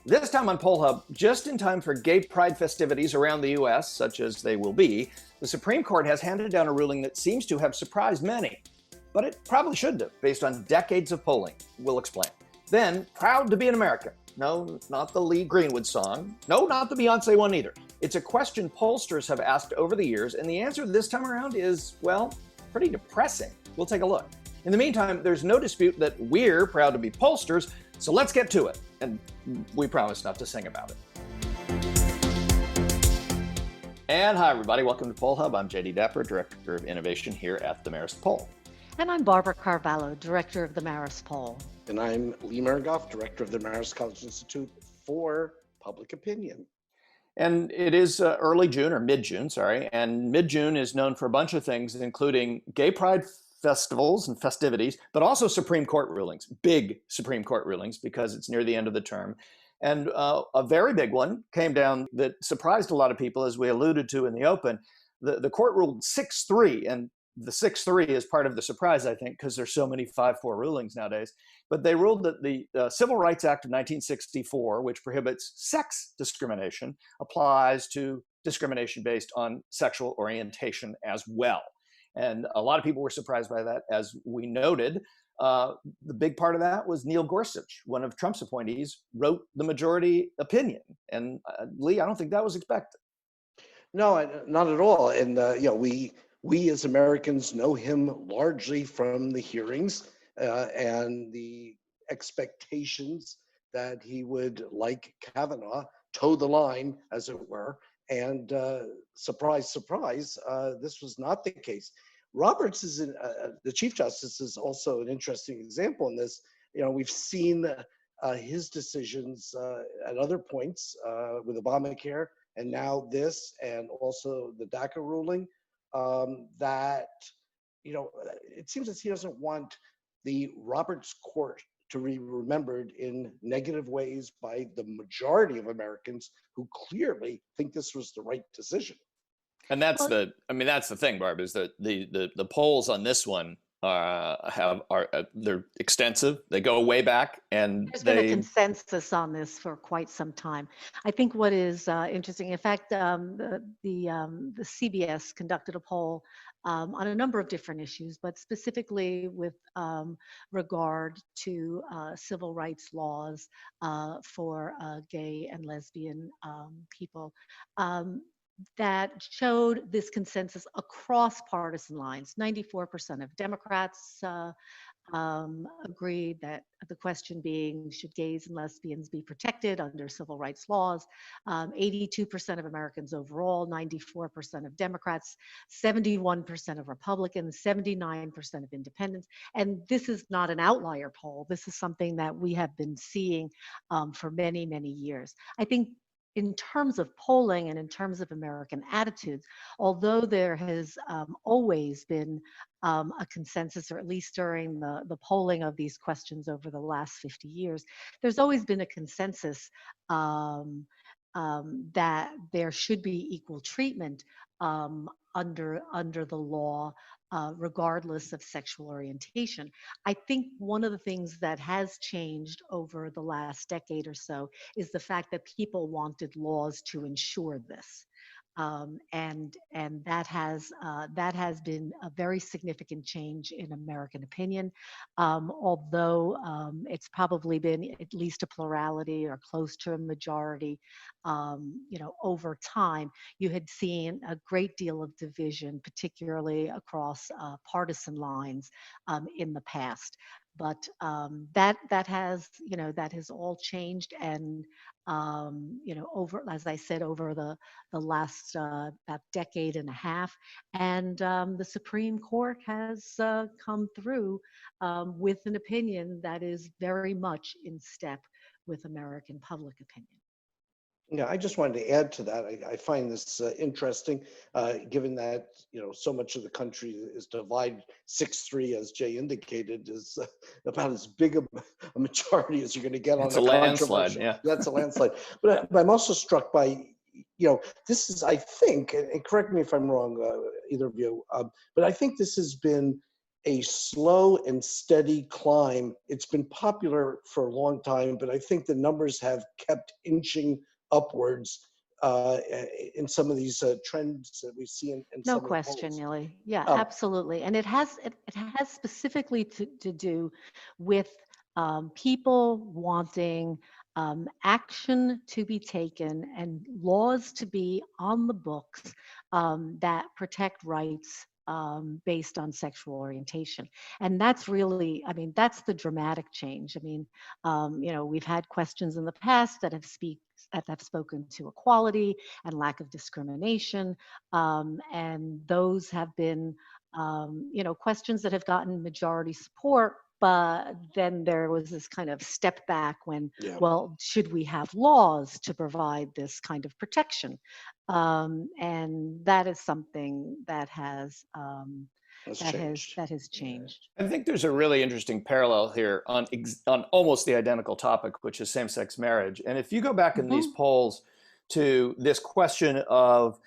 This time on Poll Hub, just in time for gay pride festivities around the U.S., such as they will be, the Supreme Court has handed down a ruling that seems to have surprised many. But it probably shouldn't have, based on decades of polling. We'll explain. Then, Proud to be an American. No, not the Lee Greenwood song. No, not the Beyonce one either. It's a question pollsters have asked over the years, and the answer this time around is, well, pretty depressing. We'll take a look. In the meantime, there's no dispute that we're proud to be pollsters, so let's get to it. And we promise not to sing about it. And hi, everybody. Welcome to Poll Hub. I'm Jay DeDapper, Director of Innovation here at the Marist Poll. And I'm Barbara Carvalho, Director of the Marist Poll. And I'm Lee Miringoff, Director of the Marist College Institute for Public Opinion. And it is early June, or mid-June, sorry. And mid-June is known for a bunch of things, including gay pride festivals and festivities, but also Supreme Court rulings, big Supreme Court rulings, because it's near the end of the term. And a very big one came down that surprised a lot of people, as we alluded to in the open. The court ruled 6-3, and the 6-3 is part of the surprise, I think, because there's so many 5-4 rulings nowadays. But they ruled that the Civil Rights Act of 1964, which prohibits sex discrimination, applies to discrimination based on sexual orientation as well. And a lot of people were surprised by that. As we noted, the big part of that was Neil Gorsuch, one of Trump's appointees, wrote the majority opinion. And Lee, I don't think that was expected. No, not at all. And we as Americans know him largely from the hearings and the expectations that he would, like Kavanaugh, toe the line, as it were. And surprise, surprise, this was not the case. Roberts is the Chief Justice is also an interesting example in this. You know, we've seen his decisions at other points with Obamacare, and now this, and also the DACA ruling. That, you know, it seems that he doesn't want the Roberts Court to be remembered in negative ways by the majority of Americans who clearly think this was the right decision. And that's that's the thing, Barb, is that the polls on this one they're extensive. They go way back, and there's been a consensus on this for quite some time. I think what is interesting, in fact, the CBS conducted a poll on a number of different issues, but specifically with regard to civil rights laws for gay and lesbian people. That showed this consensus across partisan lines. 94% of Democrats agreed that the question being, should gays and lesbians be protected under civil rights laws? 82% of Americans overall, 94% of Democrats, 71% of Republicans, 79% of independents. And this is not an outlier poll. This is something that we have been seeing for many, many years. I think in terms of polling and in terms of American attitudes, although there has always been a consensus, or at least during the polling of these questions over the last 50 years, there's always been a consensus that there should be equal treatment under the law, regardless of sexual orientation. I think one of the things that has changed over the last decade or so is the fact that people wanted laws to ensure this. And that has been a very significant change in American opinion, although it's probably been at least a plurality or close to a majority. Over time, you had seen a great deal of division, particularly across partisan lines in the past. But that has all changed, and over, as I said, over the last about decade and a half, and the Supreme Court has come through with an opinion that is very much in step with American public opinion. Yeah, I just wanted to add to that. I find this interesting, given that so much of the country is divided. 6-3, as Jay indicated, is about as big a majority as you're going to get on a landslide. Yeah, that's a landslide. But I'm also struck by, this is, I think, and correct me if I'm wrong, either of you, but I think this has been a slow and steady climb. It's been popular for a long time, but I think the numbers have kept inching upwards in some of these trends that we see in No some of the question, polls. Neely. Yeah, Um, absolutely. And it has specifically to do with people wanting action to be taken and laws to be on the books that protect rights based on sexual orientation. And that's really, I mean, that's the dramatic change. I mean, we've had questions in the past that have spoken to equality and lack of discrimination. And those have been, questions that have gotten majority support. But then there was this kind of step back when, yeah, well, should we have laws to provide this kind of protection? And that is something that has that's changed. that has Yeah. changed. I think there's a really interesting parallel here on almost the identical topic, which is same-sex marriage. And if you go back in these Mhm. polls to this question of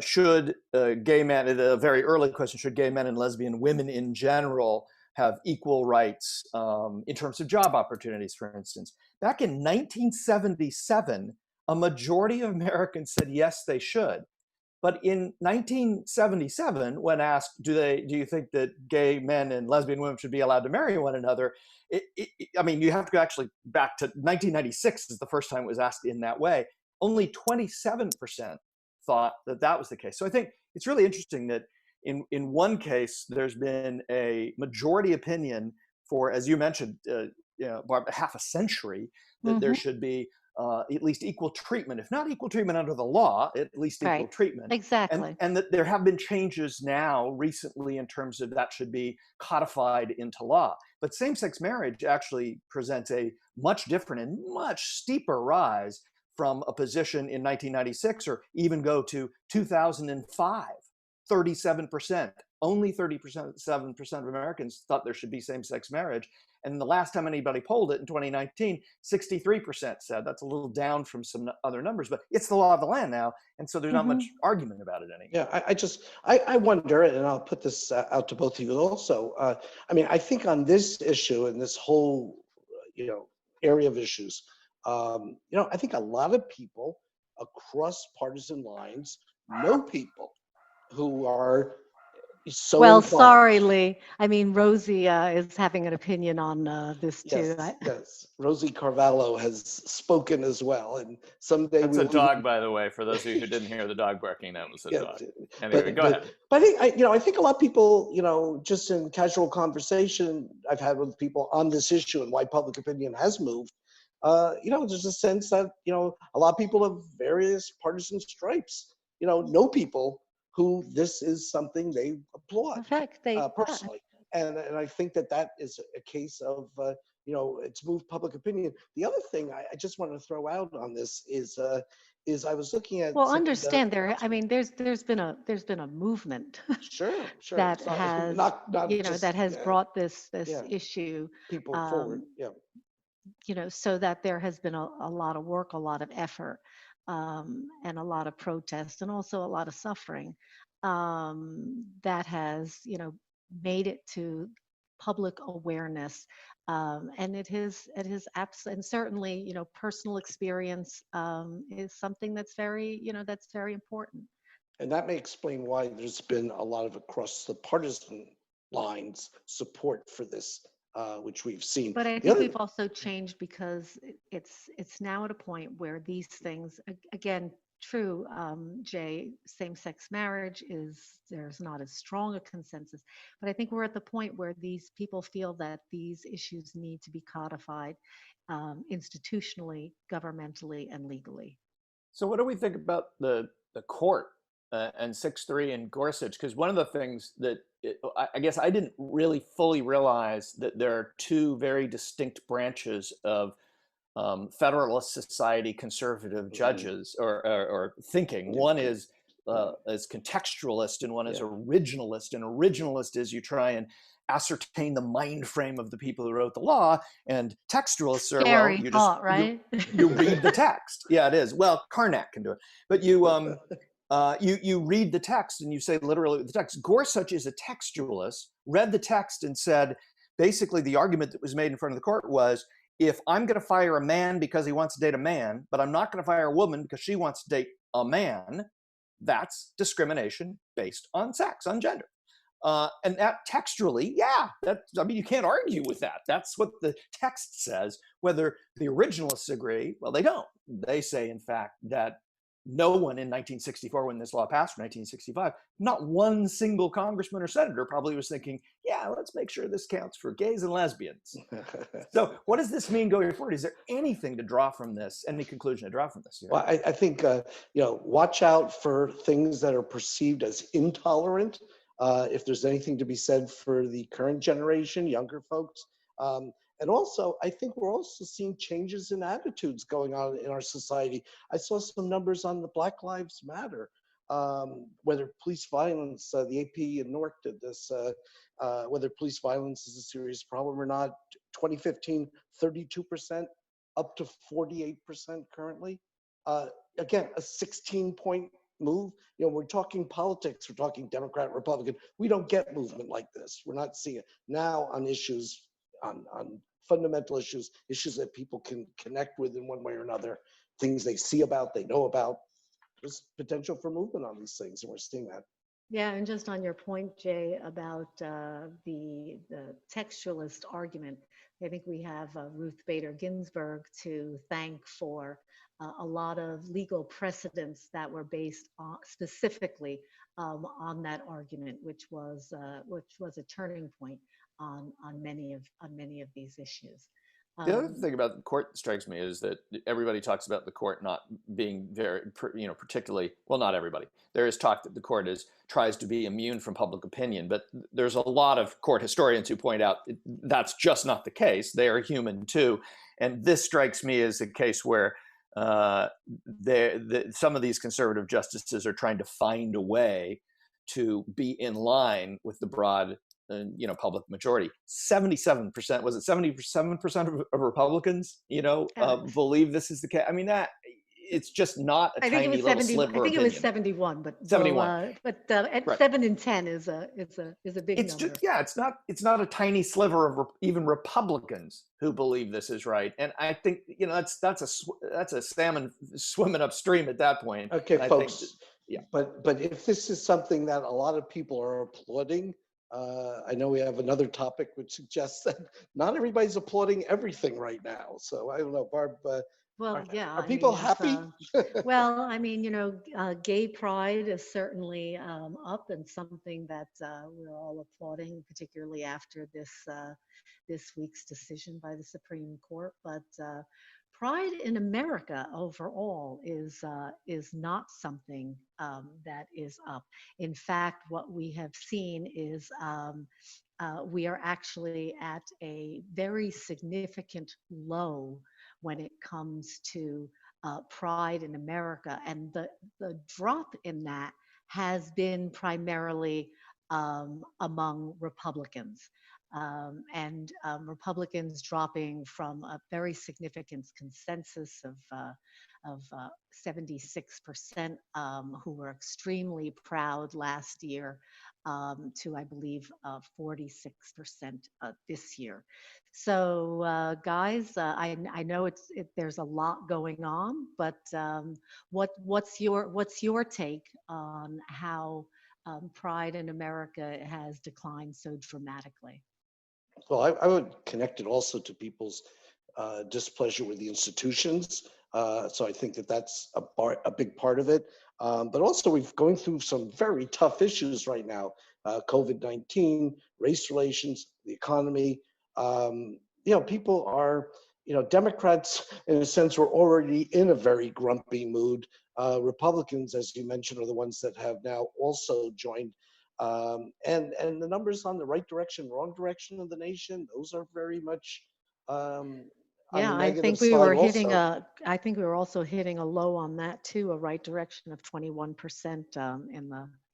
should gay men, the very early question, should gay men and lesbian women in general have equal rights in terms of job opportunities, for instance? Back in 1977, a majority of Americans said yes, they should. But in 1977, when asked, do you think that gay men and lesbian women should be allowed to marry one another? I mean, you have to go actually back to 1996 is the first time it was asked in that way. Only 27% thought that that was the case. So I think it's really interesting that in one case, there's been a majority opinion for, as you mentioned, Barb, half a century, that there Mhm. should be at least equal treatment, if not equal treatment under the law, at least equal Right. treatment. Exactly. And that there have been changes now recently in terms of that should be codified into law. But same-sex marriage actually presents a much different and much steeper rise from a position in 1996 or even go to 2005, 37%. Only 37% of Americans thought there should be same-sex marriage. And the last time anybody polled it in 2019, 63% said. That's a little down from some other numbers, but it's the law of the land now. And so there's not much Mhm. argument about it anymore. Yeah, I wonder, and I'll put this out to both of you also. I mean, I think on this issue and this whole, area of issues, I think a lot of people across partisan lines know people who are so Well, inclined. sorry, Lee. I mean, Rosie is having an opinion on this too. Yes, yes. Rosie Carvalho has spoken as well, and someday That's we a will dog, even. by the way, for those of you who didn't hear the dog barking, that was a Yeah, dog. Anyway, but go but ahead. but I think I think a lot of people, just in casual conversation I've had with people on this issue and why public opinion has moved. There's a sense that a lot of people of various partisan stripes, know people who this is something they applaud In fact, personally, and I think that is a case of it's moved public opinion. The other thing I just want to throw out on this is I was looking at well, some of the understand there. I mean, there's been a movement sure that it's has not just that has brought this yeah issue, people forward um, yeah so that there has been a lot of work, a lot of effort, and a lot of protest, and also a lot of suffering that has, made it to public awareness. And and certainly, personal experience is something that's that's very important. and that may explain why there's been a lot of across the partisan lines support for this which we've seen But I the think other we've also changed because it's now at a point where these things, again, true, Jay, same-sex marriage there's not as strong a consensus, but I think we're at the point where these people feel that these issues need to be codified institutionally, governmentally, and legally. So what do we think about the court and 6-3 and Gorsuch? Because one of the things that I guess I didn't really fully realize that there are two very distinct branches of Federalist Society conservative Mhm. judges or thinking. Yeah, One is yeah, contextualist and one is yeah. originalist. And originalist is you try and ascertain the mind frame of the people who wrote the law, and textualists are, well, Scary you just thought, right? you read the text. Yeah, it is. Well, Karnak can do it, but you you read the text and you say literally the text. Gorsuch is a textualist, read the text and said, basically the argument that was made in front of the court was, if I'm going to fire a man because he wants to date a man, but I'm not going to fire a woman because she wants to date a man, that's discrimination based on sex, on gender. And that textually, yeah, I mean, you can't argue with that. That's what the text says. Whether the originalists agree, well, they don't. They say, in fact, that no one in 1964, when this law passed in 1965, not one single congressman or senator probably was thinking, yeah, let's make sure this counts for gays and lesbians. So what does this mean going forward? Is there anything to draw from this, any conclusion to draw from this? Well, I think, watch out for things that are perceived as intolerant. If there's anything to be said for the current generation, younger folks. And also, I think we're also seeing changes in attitudes going on in our society. I saw some numbers on the Black Lives Matter, whether police violence, the AP in Newark did this, whether police violence is a serious problem or not. 2015, 32%, up to 48% currently. Again, a 16-point move. We're talking politics, we're talking Democrat, Republican. We don't get movement like this. We're not seeing it now on issues, on fundamental issues that people can connect with in one way or another, things they see about, they know about. There's potential for movement on these things, and we're seeing that. Yeah, and just on your point, Jay, about the textualist argument, I think we have Ruth Bader Ginsburg to thank for a lot of legal precedents that were based on, specifically on that argument, which was a turning point on many of these issues. The other thing about the court that strikes me is that everybody talks about the court not being very, particularly, well, not everybody. There is talk that the court tries to be immune from public opinion, but there's a lot of court historians who point out that's just not the case. They are human too. And this strikes me as a case where some of these conservative justices are trying to find a way to be in line with the broad public majority. 77%, was it 77% of Republicans, believe this is the case? I mean, that it's just not a tiny little sliver of opinion. I think it was 71, but 71. At right. 7 and 10 is a big number. Just, it's not a tiny sliver of even Republicans who believe this is right. And I think, that's a salmon swimming upstream at that point. Okay, folks. But if this is something that a lot of people are applauding, I know we have another topic which suggests that not everybody's applauding everything right now. So I don't know, Barb. Are people happy? Well, I mean, gay pride is certainly up, and something that we're all applauding, particularly after this week's decision by the Supreme Court. But pride in America overall is not something that is up. In fact, what we have seen is we are actually at a very significant low when it comes to pride in America. And the drop in that has been primarily among Republicans. Republicans dropping from a very significant consensus of 76% who were extremely proud last year to, I believe, 46% this year. So, guys, I know there's a lot going on, but what's your take on how pride in America has declined so dramatically? Well, I would connect it also to people's displeasure with the institutions. So I think that's a big part of it. But also we're going through some very tough issues right now. COVID-19, race relations, the economy. People are, Democrats, in a sense, were already in a very grumpy mood. Republicans, as you mentioned, are the ones that have now also joined. And the numbers on the right direction, wrong direction of the nation, those are very much I think we were hitting I think we were also hitting a low on that too, a right direction of 21%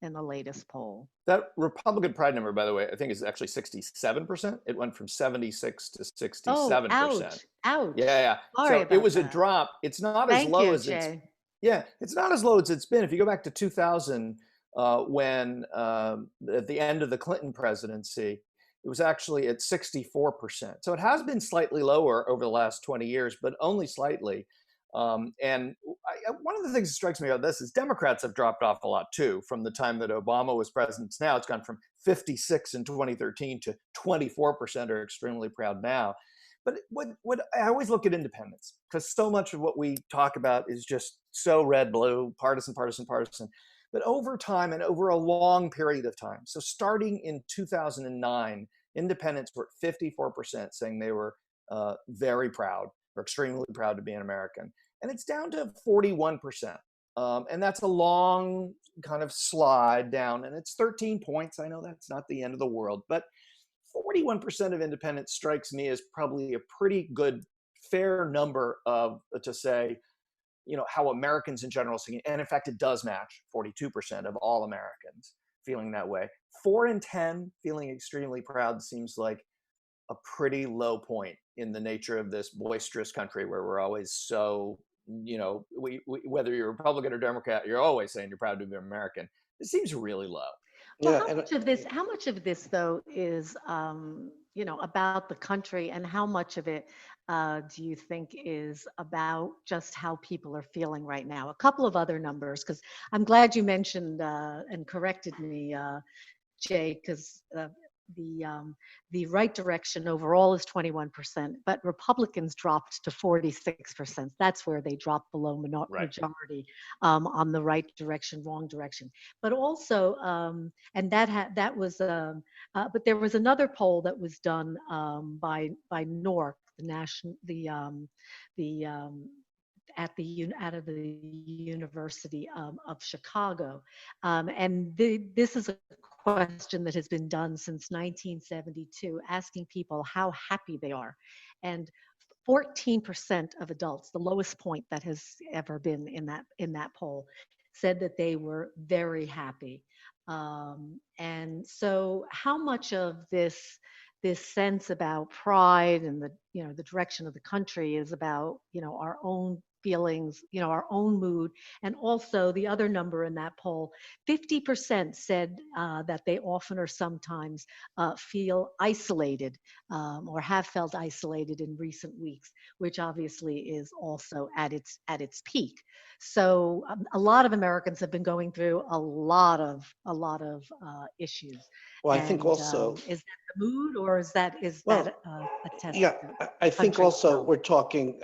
in the latest poll. That Republican pride number, by the way, I think is actually 67%. It went from 76 to 67%. Oh, ouch. Yeah. Sorry so about it was that. a drop. It's not as low as it's Yeah, it's not as low as it's been. If you go back to 2000, when at the end of the Clinton presidency, it was actually at 64%. So it has been slightly lower over the last 20 years, but only slightly. One of the things that strikes me about this is Democrats have dropped off a lot too from the time that Obama was president. Now it's gone from 56 in 2013 to 24% are extremely proud now. But what I always look at independence, because so much of what we talk about is just so red, blue, partisan, partisan, partisan. But over time and over a long period of time, so starting in 2009, independents were at 54% saying they were very proud or extremely proud to be an American. And it's down to 41%. And that's a long kind of slide down, and it's 13 points. I know that's not the end of the world, but 41% of independents strikes me as probably a pretty good, fair number of to say, how Americans in general see it. And in fact, it does match 42% of all Americans feeling that way. 4 in 10 feeling extremely proud seems like a pretty low point in the nature of this boisterous country where we're always so, whether you're Republican or Democrat, you're always saying you're proud to be American. It seems really low. Well, Yeah, how much of this though is, about the country, and how much of it do you think is about just how people are feeling right now? A couple of other numbers, because I'm glad you mentioned and corrected me, Jay, because the right direction overall is 21%, but Republicans dropped to 46%. That's where they dropped below Right. majority on the right direction, wrong direction. But also, and that was, but there was another poll that was done by NORC, the national, the out of the University of Chicago. This is a question that has been done since 1972, asking people how happy they are. And 14% of adults, the lowest point that has ever been in that poll, said that they were very happy. And so how much of this sense about pride and the direction of the country is about our own feelings, our own mood. And also the other number in that poll, 50% said that they often or sometimes feel isolated or have felt isolated in recent weeks, which obviously is also at its peak. So a lot of Americans have been going through a lot of issues. well, I And think also, is that the mood, or is that well, a test? yeah, I think country also itself? we're talking,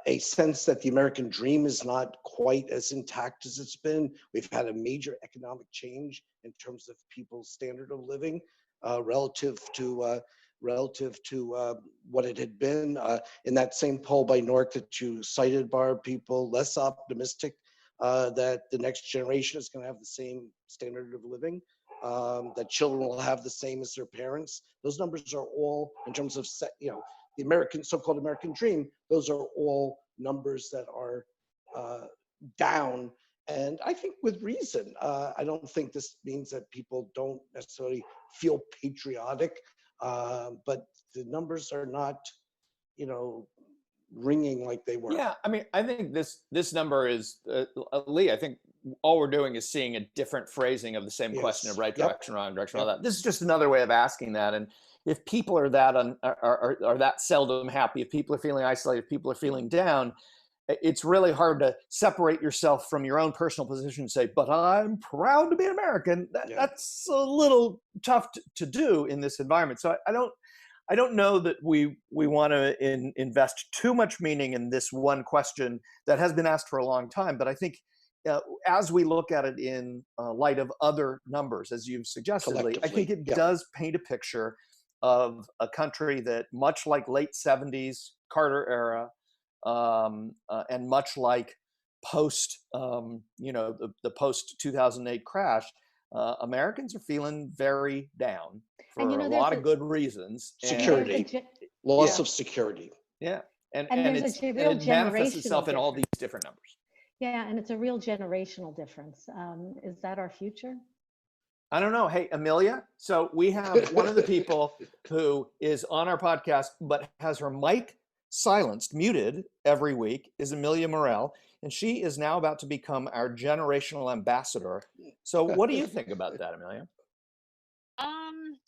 a sense that the American dream is not quite as intact as it's been. We've had a major economic change in terms of people's standard of living relative to what it had been. In that same poll by NORC that you cited, Barb, people less optimistic that the next generation is going to have the same standard of living, that children will have the same as their parents. Those numbers are all, in terms of the American, so-called American dream, those are all numbers that are down. And I think with reason. I don't think this means that people don't necessarily feel patriotic, but the numbers are not, ringing like they were. Yeah, I mean, I think this number is Lee. I think all we're doing is seeing a different phrasing of the same question of Yes. right Yep. direction, wrong direction, all Yep. that. This is just another way of asking that. And if people are that are that seldom happy, if people are feeling isolated, if people are feeling down, it's really hard to separate yourself from your own personal position and say, "But I'm proud to be an American." Yeah. That's a little tough to do in this environment. So I don't know that we want to invest too much meaning in this one question that has been asked for a long time. But I think as we look at it in light of other numbers, as you've suggested, Lee, I think it yeah. does paint a picture of a country that, much like late 70s Carter era, and much like post, the post 2008 crash, Americans are feeling very down And for a lot of good reasons. Security, loss of security. Yeah, and there's a real it manifests generational itself in all difference. these different numbers. Yeah, and it's a real generational difference. Is that our future? I don't know. Hey, Amelia. So we have one of the people who is on our podcast, but has her mic silenced, muted every week is Amelia Morel, and she is now about to become our generational ambassador. So what do you think about that, Amelia?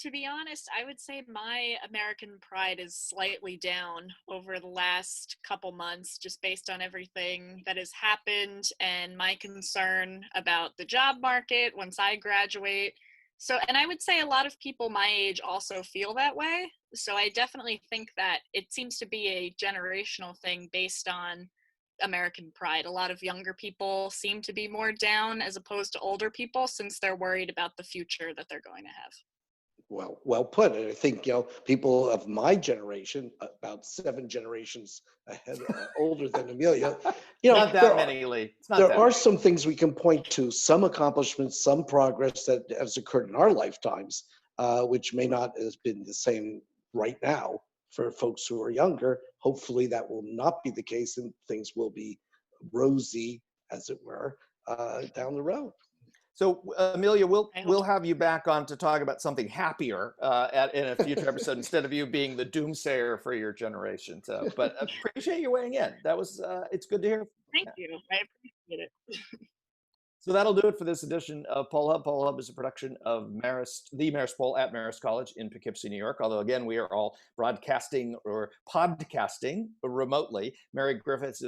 To be honest, I would say my American pride is slightly down over the last couple months, just based on everything that has happened and my concern about the job market once I graduate. So, and I would say a lot of people my age also feel that way. So I definitely think that it seems to be a generational thing based on American pride. A lot of younger people seem to be more down as opposed to older people since they're worried about the future that they're going to have. Well put. And I think, people of my generation, about 7 generations ahead, older than Amelia, Not that many, Lee. It's not there that are many. some things we can point to, some accomplishments, some progress that has occurred in our lifetimes, which may not have been the same right now for folks who are younger. Hopefully that will not be the case and things will be rosy, as it were, down the road. So Amelia, we'll have you back on to talk about something happier in a future episode instead of you being the doomsayer for your generation. So, but appreciate you weighing in. That was it's good to hear. Thank you. I appreciate it. So that'll do it for this edition of Poll Hub. Poll Hub is a production of the Marist Poll at Marist College in Poughkeepsie, New York. Although again, we are all broadcasting or podcasting remotely. Mary Griffith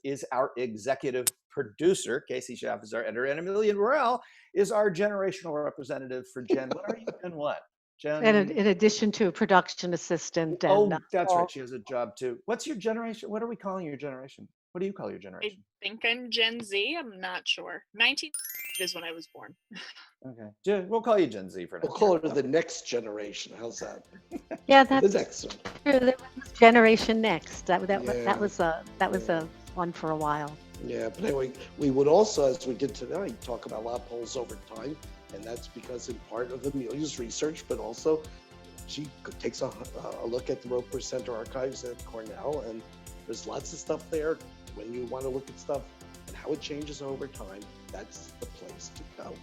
is our executive producer. Casey Schaff is our editor, and Amelia Morel is our generational representative for Gen. What are you? Gen what? Gen. And in addition to a production assistant. And, that's right. She has a job too. What's your generation? What are we calling your generation? What do you call your generation? I think I'm Gen Z. I'm not sure. 19 is when I was born. Okay. We'll call you Gen Z for now. We'll call her the next generation. How's that? Yeah, that's the next one. true. There was Generation Next. That was a one for a while. Yeah, but anyway, we would also, as we did tonight, talk about a lot of polls over time, and that's because in part of Amelia's research, but also she takes a look at the Roper Center archives at Cornell, and there's lots of stuff there. When you want to look at stuff and how it changes over time, that's the place to go.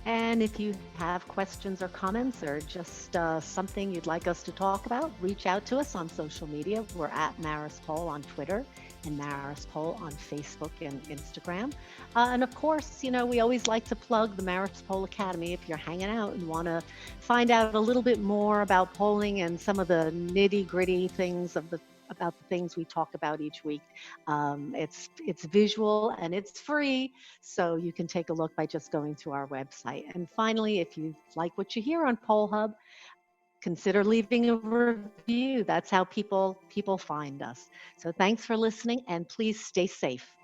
And if you have questions or comments or just something you'd like us to talk about, reach out to us on social media. We're at Marist Poll on Twitter and Marist Poll on Facebook and Instagram. And of course, we always like to plug the Marist Poll Academy. If you're hanging out and want to find out a little bit more about polling and some of the nitty-gritty things about the things we talk about each week. It's visual and it's free, so you can take a look by just going to our website. And finally, if you like what you hear on Poll Hub, consider leaving a review. That's how people find us. So thanks for listening, and please stay safe.